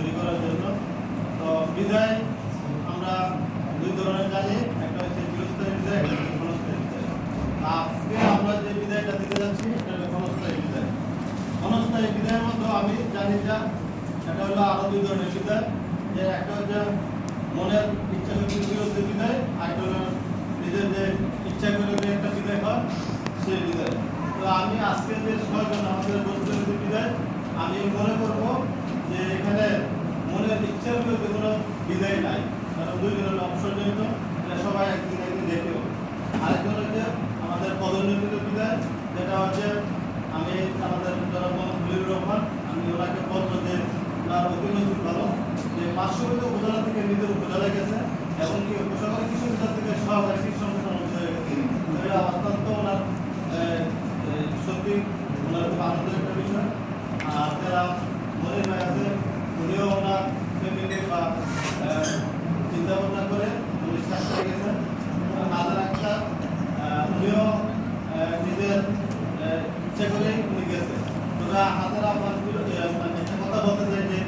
তৈরি করার জন্য। তো বিদায় আমরা দুই ধরনের জানি, একটা হচ্ছে চিরস্থায়ী বিদায়, একটা হচ্ছে ক্ষণস্থায়ী বিদায়। আজকে আমরা যে বিদায়টা দিতে যাচ্ছি এটা হলো ক্ষণস্থায়ী বিদায়। ক্ষণস্থায়ী বিদায়ের মধ্যে আমি জানি যা সেটা হলো আরো দুই ধরনের বিদায়, যে একটা হচ্ছে মনের ইচ্ছা শক্তির বিরুদ্ধে বিদায়, আর একটা হলো নিজের যে ইচ্ছা করে যে একটা বিদায় হয় সেই বিদায়। তো আমি আজকে যে ছয়জন আমাদের বন্ধুদের যে বিদায়, আমি মনে করব যে এখানে মনের ইচ্ছার বিরুদ্ধে কোনো বিদায় নাই, কারণ দুইজন হলো অবসরজনিত, এটা সবাই একদিন একদিন দেখেও। আরেকজন হচ্ছে আমাদের পদোন্নতির বিদায়, যেটা হচ্ছে আমি আমাদের মুজিবুর রহমান, আমি ওনাকে বলবো যে তার অতিনৈতিক ভালো, যে 500 উপজেলা থেকে নিজের উপজেলায় গেছে এবং কি উপসাগর কৃষি বিভাগ থেকে সহকারী কৃষি সংগঠন হয়ে গেছে। এটা অত্যন্ত ওনার সত্যি ওনার খুব আনন্দের একটা বিষয়। আর যারা মনির ভাই আছে, উনিও ওনার ফ্যামিলি বা চিন্তা ভাবনা করে উনি শেষ হয়ে গেছেন। হাজার একটা উনিও নিজের ইচ্ছা করেই উনি গেছে। তোরা হাজার আমার একটা কথা বলতে চাই যে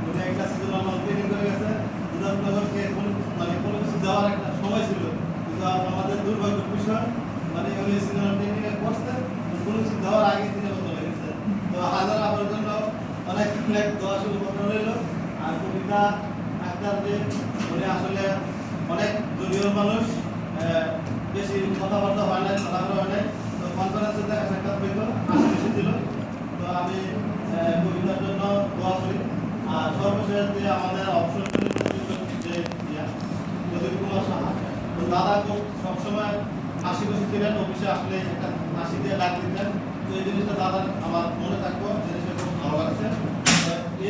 উনি একটা সিজন আমার ট্রেনিং করে গেছে, মুজাফরনগরকে মানে কোনো কিছু দেওয়ার একটা সময় ছিল, কিন্তু আমাদের দুর্ভাগ্যের বিষয় মানে উনি সিজন ট্রেনিং এ করছেন, কোনো কিছু দেওয়ার আগে তিনি চলে গেছে। তো হাজার আমার জন্য অনেক দেওয়া শুরু করতে রইল। আর কবিতা আক্তার যে উনি আসলে অনেক জুনিয়র মানুষ, বেশি কথাবার্তা হয় না, চলাফেরা হয় নাই, তো কনফারেন্সে দেখা সাক্ষাৎ হইতো, আশেপাশে ছিল। তো আমি কবিতার জন্য দোয়া করি। আর সর্বশেষ যে আমাদের অপশন যে প্রদীপ কুমার সাহা, তো দাদা খুব সবসময় হাসি খুশি ছিলেন, অফিসে আসলে একটা হাসি দিয়ে ডাক দিতেন। তো এই জিনিসটা দাদার আমার মনে থাকবো, জিনিসটা খুব ভালো লাগছে।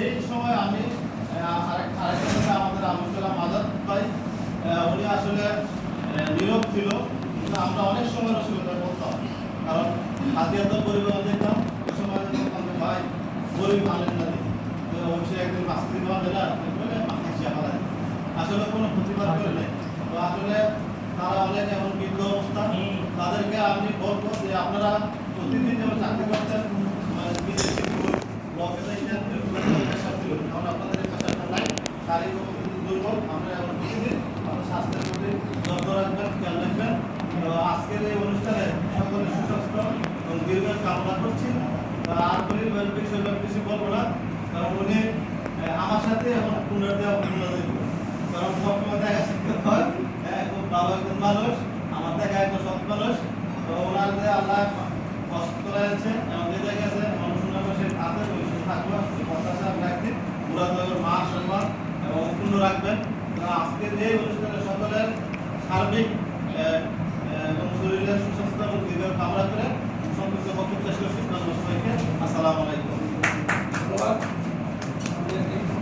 এই সময় আমি আরেকটা কথা, আমাদের আবুল কালাম আজাদ ভাই, উনি আসলে নীরব ছিল, কিন্তু আমরা অনেক সময় রসিকতা বলতাম, কারণ হাতিয়ার পরিবার দেখতাম ওই সময় বলতাম যে ভাই গরিব আনেন না দিই, অবশ্যই একদিন মাস্তি দেওয়া দিলা হাসিয়া পালা, আসলে কোনো প্রতিবাদ করে নেই। তো আসলে তারা অনেক এমন বৃদ্ধ অবস্থা, তাদেরকে আমি বলবো যে আপনারা প্রতিদিন যেমন চাকরি করছেন বিদেশি ব্লকে যাইতেন, কারণ আপনাদের এই পেশাটা নাই, শারীরিক দুর্বল, আমরা এখন প্রতিদিন আপনার স্বাস্থ্যের প্রতি যত্ন রাখবেন, খেয়াল রাখবেন। তো আজকের এই অনুষ্ঠানে সকলের সুস্বাস্থ্য এবং দীর্ঘায়ু কামনা করছি। আর পরিবার বিষয় কিছু বলবো না, কারণ উনি আমার সাথে এখন পুনর্দেওয়া দিব, কারণ সবসময় দেখা শিখতে হয়, খুব ভালো একজন মানুষ, আমার দেখা একজন সৎ মানুষ। তো ওনার যে আল্লাহ কষ্ট করে আছে এবং যে জায়গায় আছে অনুসন্ধান সে আছে থাকবো, প্রত্যাশা রাখছি মুরাদনগর মা সম্মান এবং পূর্ণ রাখবেন। আজকের এই অনুষ্ঠানে সকলের সার্বিক